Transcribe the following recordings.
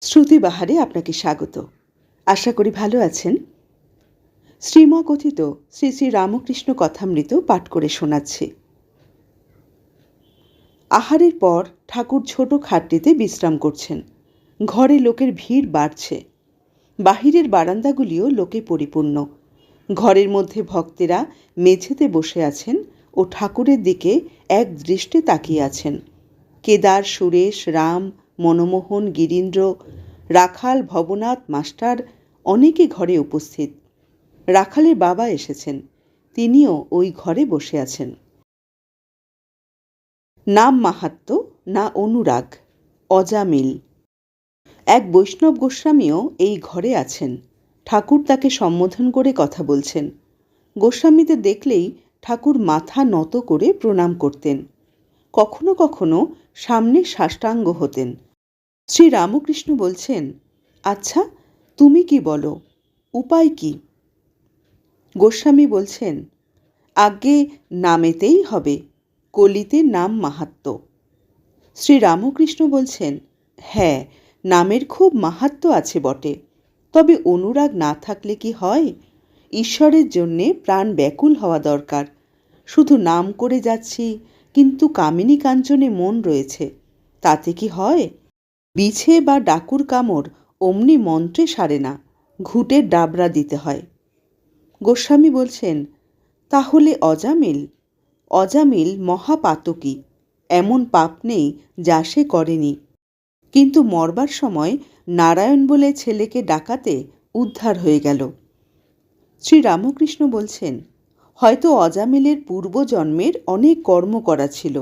শ্রুতিবাহারে আপনাকে স্বাগত। আশা করি ভালো আছেন। শ্রীমকথিত শ্রী শ্রী রামকৃষ্ণ কথামৃত পাঠ করে শোনাচ্ছি। আহারের পর ঠাকুর ছোট খাটটিতে বিশ্রাম করছেন। ঘরে লোকের ভিড় বাড়ছে। বাহিরের বারান্দাগুলিও লোকে পরিপূর্ণ। ঘরের মধ্যে ভক্তেরা মেঝেতে বসে আছেন ও ঠাকুরের দিকে এক দৃষ্টে তাকিয়ে আছেন। কেদার, সুরেশ, রাম, মনমোহন, গিরীন্দ্র, রাখাল, ভবনাথ, মাস্টার অনেকে ঘরে উপস্থিত। রাখালের বাবা এসেছেন, তিনিও ওই ঘরে বসে আছেন। নাম মাহাত্ম্য না অনুরাগ, অজামিল। এক বৈষ্ণব গোস্বামীও এই ঘরে আছেন। ঠাকুর তাকে সম্বোধন করে কথা বলছেন। গোস্বামীদের দেখলেই ঠাকুর মাথা নত করে প্রণাম করতেন। কখনো কখনো সামনে সাষ্টাঙ্গ হতেন। শ্রী রামকৃষ্ণ বলছেন, আচ্ছা তুমি কি বলো, উপায় কি? গোস্বামী বলছেন, আজ্ঞে নামেতেই হবে, কলিতে নাম মাহাত্ম্য। শ্রী রামকৃষ্ণ বলছেন, হ্যাঁ, নামের খুব মাহাত্ম্য আছে বটে, তবে অনুরাগ না থাকলে কি হয়? ঈশ্বরের জন্যে প্রাণ ব্যাকুল হওয়া দরকার। শুধু নাম করে যাচ্ছি, কিন্তু কামিনী কাঞ্চনে মন রয়েছে, তাতে কি হয়? বিছে বা ডাকুর কামড় অমনি মন্ত্রে সারে না, ঘুঁটের ডাবরা দিতে হয়। গোস্বামী বলছেন, তাহলে অজামিল? অজামিল মহাপাতকী, এমন পাপ নেই যা সে করেনি। কিন্তু মরবার সময় নারায়ণ বলে ছেলেকে ডাকাতে উদ্ধার হয়ে গেল। শ্রী রামকৃষ্ণ বলছেন, হয়তো অজামিলের পূর্বজন্মের অনেক কর্ম করা ছিল,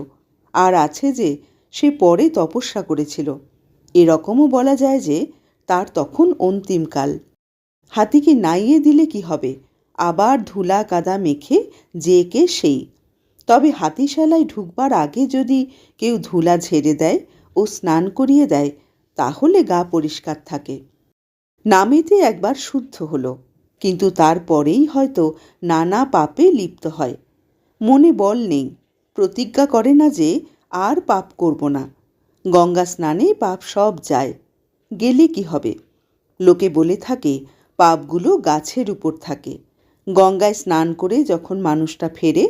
আর আছে যে সে পরে তপস্যা করেছিল। এরকমও বলা যায় যে তার তখন অন্তিমকাল। হাতিকে নাইয়ে দিলে কি হবে, আবার ধুলা কাদা মেখে যে কে সেই। তবে হাতিশালায় ঢুকবার আগে যদি কেউ ধুলা ঝেড়ে দেয় ও স্নান করিয়ে দেয়, তাহলে গা পরিষ্কার থাকে। নামেতে একবার শুদ্ধ হলো, কিন্তু তারপরেই হয়তো নানা পাপে লিপ্ত হয়। মনে বল নেই, প্রতিজ্ঞা করে না যে আর পাপ করব না। গঙ্গা স্নানে পাপ সব যায়, গেলে কি হবে? লোকে বলে থাকে পাপগুলো গাছের উপর থাকে। গঙ্গায় স্নান করে যখন মানুষটা ফেরে,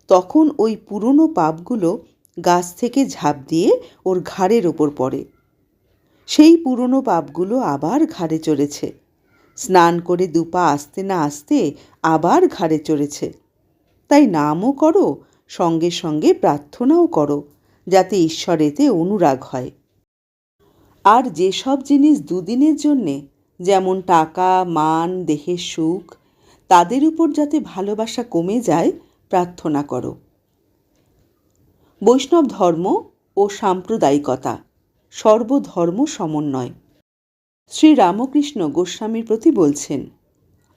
তখন ওই পুরনো পাপগুলো গাছ থেকে ঝাঁপ দিয়ে ওর ঘাড়ের ওপর পড়ে। সেই পুরনো পাপগুলো আবার ঘাড়ে চড়েছে। স্নান করে দুপা আসতে না আসতে আবার ঘাড়ে চড়েছে। তাই নামও করো, সঙ্গে সঙ্গে প্রার্থনাও করো, যাতে ঈশ্বরেতে অনুরাগ হয়। আর যেসব জিনিস দুদিনের জন্যে, যেমন টাকা, মান, দেহের সুখ, তাদের উপর যাতে ভালোবাসা কমে যায়, প্রার্থনা করো। বৈষ্ণব ধর্ম ও সাম্প্রদায়িকতা, সর্বধর্ম সমন্বয়। শ্রী রামকৃষ্ণ গোস্বামীর প্রতি বলছেন,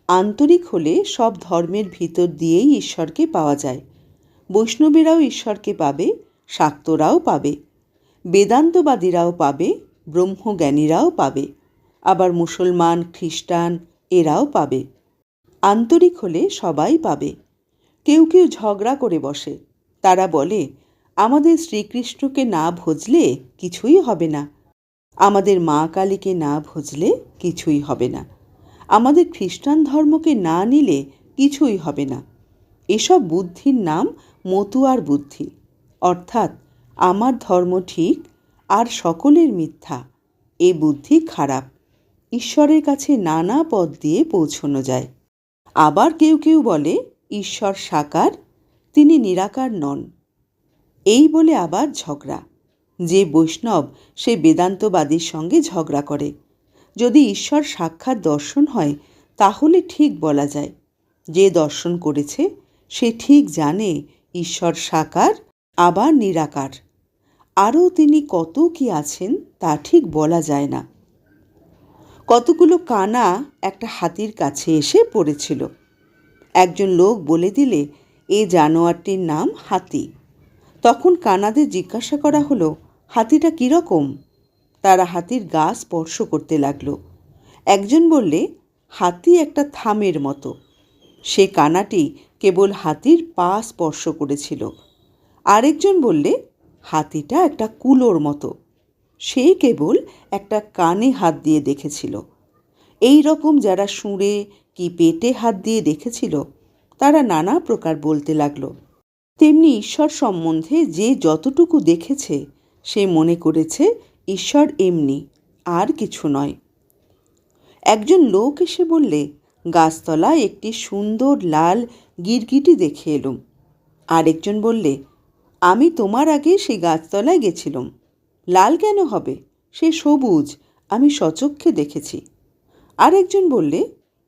আন্তরিক হলে সব ধর্মের ভিতর দিয়েই ঈশ্বরকে পাওয়া যায়। বৈষ্ণবেরাও ঈশ্বরকে পাবে, শাক্তরাও পাবে, বেদান্তবাদীরাও পাবে, ব্রহ্মজ্ঞানীরাও পাবে, আবার মুসলমান, খ্রিস্টান এরাও পাবে। আন্তরিক হলে সবাই পাবে। কেউ কেউ ঝগড়া করে বসে। তারা বলে, আমাদের শ্রীকৃষ্ণকে না ভজলে কিছুই হবে না, আমাদের মা কালীকে না ভজলে কিছুই হবে না, আমাদের খ্রিস্টান ধর্মকে না নিলে কিছুই হবে না। এসব বুদ্ধির নাম মতুয়ার বুদ্ধি, অর্থাৎ আমার ধর্ম ঠিক আর সকলের মিথ্যা। এ বুদ্ধি খারাপ। ঈশ্বরের কাছে নানা পথ দিয়ে পৌঁছানো যায়। আবার কেউ কেউ বলে ঈশ্বর সাকার, তিনি নিরাকার নন। এই বলে আবার ঝগড়া। যে বৈষ্ণব সে বেদান্তবাদীর সঙ্গে ঝগড়া করে। যদি ঈশ্বর সাক্ষাৎ দর্শন হয়, তাহলে ঠিক বলা যায়, যে দর্শন করেছে সে ঠিক জানে ঈশ্বর সাকার, আবার নিরাকার। আরও তিনি কত কি আছেন তা ঠিক বলা যায় না। কতগুলো কানা একটা হাতির কাছে এসে পড়েছিল। একজন লোক বলে দিলে এ জানোয়ারটির নাম হাতি। তখন কানাদের জিজ্ঞাসা করা হলো, হাতিটা কীরকম? তারা হাতির গা স্পর্শ করতে লাগলো। একজন বললে, হাতি একটা থামের মতো। সে কানাটি কেবল হাতির পা স্পর্শ করেছিল। আরেকজন বললে, হাতিটা একটা কুলোর মতো। সে কেবল একটা কানে হাত দিয়ে দেখেছিল। এই রকম যারা শুঁড়ে কি পেটে হাত দিয়ে দেখেছিল তারা নানা প্রকার বলতে লাগলো। তেমনি ঈশ্বর সম্বন্ধে যে যতটুকু দেখেছে সে মনে করেছে ঈশ্বর এমনি, আর কিছু নয়। একজন লোক এসে বললে, গাছতলায় একটি সুন্দর লাল গিরগিটি দেখে এলুম। আরেকজন বললে, আমি তোমার আগে সেই গাছতলায় গেছিলাম। লাল কেন হবে, সে সবুজ, আমি সচক্ষে দেখেছি। আরেকজন বললে,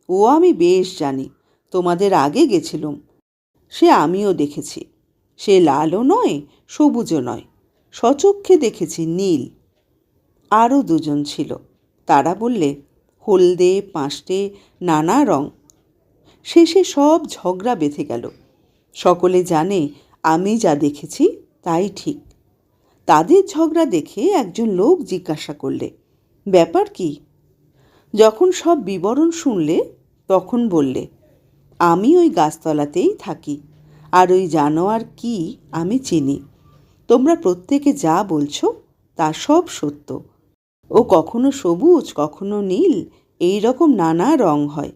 ও আমি বেশ জানি, তোমাদের আগে গেছিলাম, সে আমিও দেখেছি। সে লালও নয়, সবুজও নয়, সচক্ষে দেখেছি নীল। আরও দুজন ছিল, তারা বললে, হলদে, পাঁশটে, নানা রং। শেষে সব ঝগড়া বেঁধে গেল। সকলে জানে আমি যা দেখেছি তাই ঠিক। তাদের ঝগড়া দেখে একজন লোক জিজ্ঞাসা করলে, ব্যাপার কি? যখন সব বিবরণ শুনলে তখন বললে, আমি ওই গাছতলাতেই থাকি, আর ওই জানোয়ার কি আমি চিনি। তোমরা প্রত্যেকে যা বলছো তা সব সত্য। ও কখনো সবুজ, কখনো নীল, এই রকম নানা রং হয়।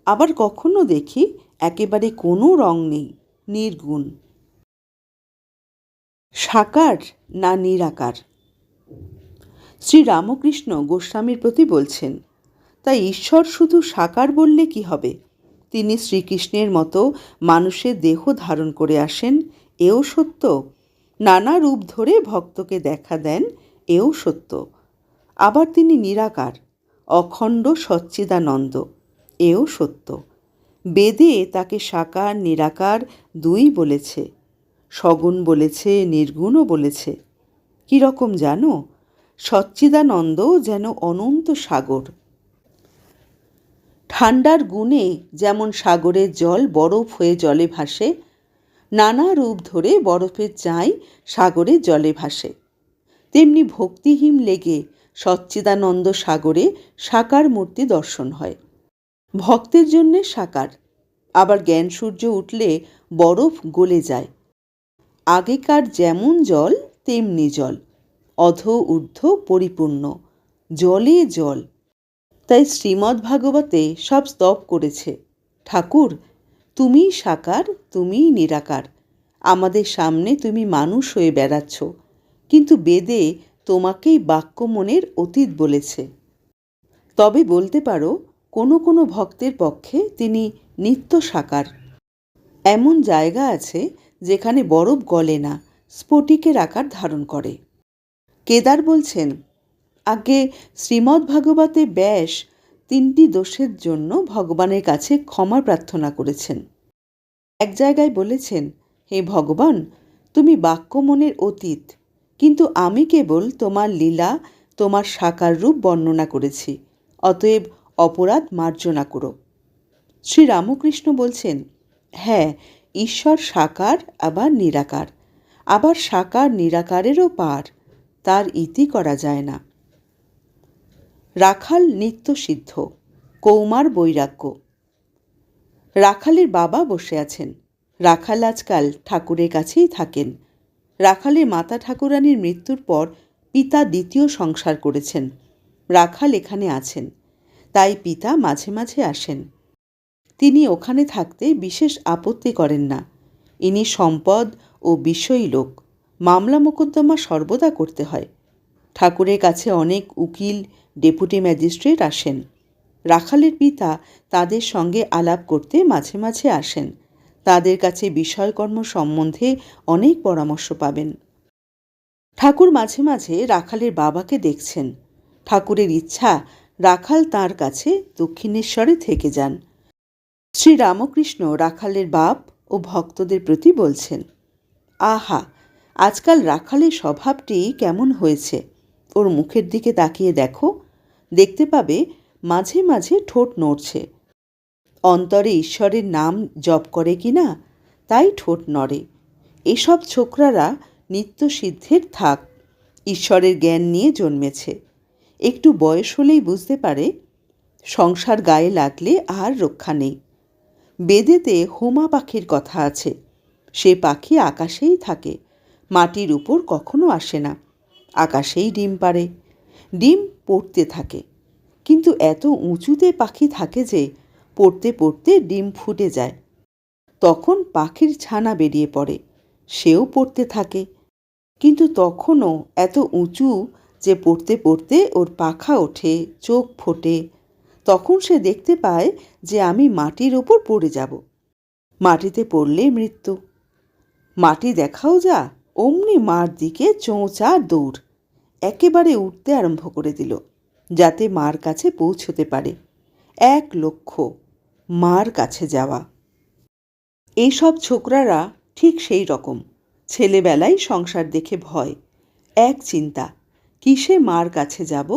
আবার কখনো দেখি একেবারে কোনো রং নেই, নির্গুণ। সাকার না নিরাকার? শ্রীরামকৃষ্ণ গোস্বামীর প্রতি বলছেন, তাই ঈশ্বর শুধু সাকার বললে কি হবে? তিনি শ্রীকৃষ্ণের মতো মানুষের দেহ ধারণ করে আসেন, এও সত্য। নানা রূপ ধরে ভক্তকে দেখা দেন, এও সত্য। আবার তিনি নিরাকার, অখণ্ড সচ্চিদানন্দ, এও সত্য। বেদে তাকে সাকার নিরাকার দুই বলেছে, সগুণ বলেছে, নির্গুণও বলেছে। কীরকম জানো? সচ্চিদানন্দ যেন অনন্ত সাগর। ঠান্ডার গুণে যেমন সাগরের জল বরফ হয়ে জলে ভাসে, নানা রূপ ধরে বরফের চাই সাগরের জলে ভাসে, তেমনি ভক্তিহীন লেগে সচ্চিদানন্দ সাগরে সাকার মূর্তি দর্শন হয়। ভক্তের জন্যে সাকার। আবার জ্ঞান সূর্য উঠলে বরফ গলে যায়। আগেকার যেমন জল তেমনি জল, অধ ঊর্ধ্ব পরিপূর্ণ, জলে জল। তাই শ্রীমদ্ ভাগবতে সব স্তব করেছে, ঠাকুর তুমিই সাকার, তুমিই নিরাকার, আমাদের সামনে তুমি মানুষ হয়ে বেড়াচ্ছ, কিন্তু বেদে তোমাকেই বাক্য মনের অতীত বলেছে। তবে বলতে পারো কোনো কোনো ভক্তের পক্ষে তিনি নিত্য সাকার। এমন জায়গা আছে যেখানে বরফ গলে না, স্ফটিকের আকার ধারণ করে। কেদার বলছেন, আগে শ্রীমদ্ ভাগবতে ব্যাস 3টি দোষের জন্য ভগবানের কাছে ক্ষমা প্রার্থনা করেছেন। এক জায়গায় বলেছেন, হে ভগবান, তুমি বাক্য মনের অতীত, কিন্তু আমি কেবল তোমার লীলা, তোমার সাকার রূপ বর্ণনা করেছি, অতএব অপরাধ মার্জনা করো। শ্রীরামকৃষ্ণ বলছেন, হ্যাঁ, ঈশ্বর সাকার আবার নিরাকার, আবার সাকার নিরাকারেরও পার, তার ইতি করা যায় না। রাখাল নিত্য সিদ্ধ, কৌমার বৈরাগ্য। রাখালের বাবা বসে আছেন। রাখাল আজকাল ঠাকুরের কাছেই থাকেন। রাখালের মাতা ঠাকুরানীর মৃত্যুর পর পিতা দ্বিতীয় সংসার করেছেন। রাখাল এখানে আছেন, তাই পিতা মাঝে মাঝে আসেন। তিনি ওখানে থাকতে বিশেষ আপত্তি করেন না। ইনি সম্পদ ও বিষয়ী লোক, মামলা মোকদ্দমা সর্বদা করতে হয়। ঠাকুরের কাছে অনেক উকিল, ডেপুটি ম্যাজিস্ট্রেট আসেন। রাখালের পিতা তাদের সঙ্গে আলাপ করতে মাঝে মাঝে আসেন। তাদের কাছে বিষয়কর্ম সম্বন্ধে অনেক পরামর্শ পাবেন। ঠাকুর মাঝে মাঝে রাখালের বাবাকে দেখছেন। ঠাকুরের ইচ্ছা রাখাল তাঁর কাছে দক্ষিণেশ্বরে থেকে যান। শ্রীরামকৃষ্ণ রাখালের বাপ ও ভক্তদের প্রতি বলছেন, আহা, আজকাল রাখালের স্বভাবটি কেমন হয়েছে! ওর মুখের দিকে তাকিয়ে দেখো, দেখতে পাবে মাঝে মাঝে ঠোঁট নড়ছে। অন্তরে ঈশ্বরের নাম জপ করে কি না, তাই ঠোঁট নড়ে। এসব ছোকরারা নিত্য সিদ্ধের থাক, ঈশ্বরের জ্ঞান নিয়ে জন্মেছে। একটু বয়স হলেই বুঝতে পারে সংসার গায়ে লাগলে আর রক্ষা নেই। বেদেতে হোমা পাখির কথা আছে। সে পাখি আকাশেই থাকে, মাটির উপর কখনো আসে না। আকাশেই ডিম পাড়ে, ডিম পড়তে থাকে, কিন্তু এত উঁচুতে পাখি থাকে যে পড়তে পড়তে ডিম ফুটে যায়। তখন পাখির ছানা বেরিয়ে পড়ে, সেও পড়তে থাকে, কিন্তু তখনও এত উঁচু যে পড়তে পড়তে ওর পাখা ওঠে, চোখ ফোটে। তখন সে দেখতে পায় যে আমি মাটির ওপর পড়ে যাব, মাটিতে পড়লে মৃত্যু। মাটি দেখাও যা, অমনি মার দিকে চোঁচার দৌড়, একেবারে উঠতে আরম্ভ করে দিল যাতে মার কাছে পৌঁছতে পারে। 1 লক্ষ্য, মার কাছে যাওয়া। এইসব ছোকরারা ঠিক সেই রকম, ছেলেবেলায় সংসার দেখে ভয়, এক চিন্তা, কিসে মার কাছে যাব,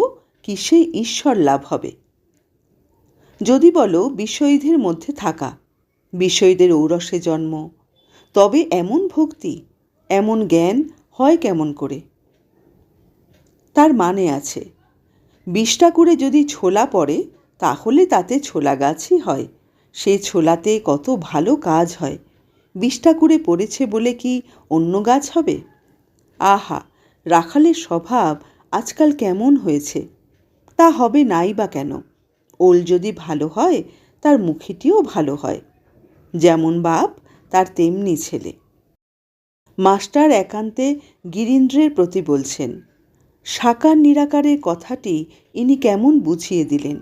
কিসে ঈশ্বর লাভ হবে। যদি বলো বিষয়ীদের মধ্যে থাকা, বিষয়ীদের ঔরসে জন্ম, তবে এমন ভক্তি, এমন জ্ঞান হয় কেমন করে? তার মানে আছে, 20টা করে যদি ছোলা পড়ে তাহলে তাতে ছোলা গাছই হয়, সে ছোলাতে কত ভালো কাজ হয়। 20টা করে পড়েছে বলে কি অন্য গাছ হবে? আহা, রাখালের স্বভাব আজকাল কেমন হয়েছে! তা হবে নাই বা কেন? ওল যদি ভালো হয় তার মুখিটিও ভালো হয়। যেমন বাপ তার তেমনি ছেলে। মাস্টার একান্তে গিরীন্দ্রের প্রতি বলছেন। সাকার নিরাকারের কথাটি ইনি কেমন বুঝিয়ে দিলেন।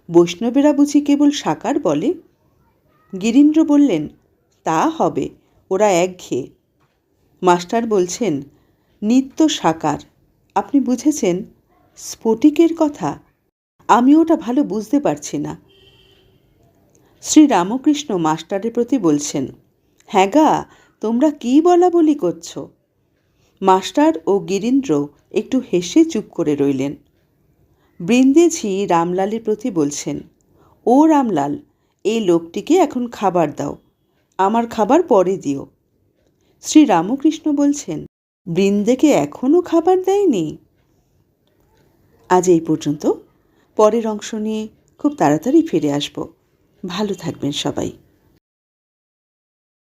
বৈষ্ণবেরা বুঝি কেবল সাকার বলে? গিরীন্দ্র বললেন, তা হবে, ওরা একঘেয়ে। মাস্টার বলছেন, নিত্য সাকার। আপনি বুঝেছেন? স্ফটিকের কথা আমি ওটা ভালো বুঝতে পারছি না। শ্রীরামকৃষ্ণ মাস্টারের প্রতি বলছেন, হ্যাঁ গা, তোমরা কি বলা বলি করছো? মাস্টার ও গিরীন্দ্র একটু হেসে চুপ করে রইলেন। বৃন্দেজি রামলালের প্রতি বলছেন, ও রামলাল, এই লোকটিকে এখন খাবার দাও, আমার খাবার পরে দিও। শ্রীরামকৃষ্ণ বলছেন, বৃন্দেকে এখনও খাবার দেয়নি? আজ এই পর্যন্ত। পরের অংশ নিয়ে খুব তাড়াতাড়ি ফিরে আসব। ভালো থাকবেন সবাই।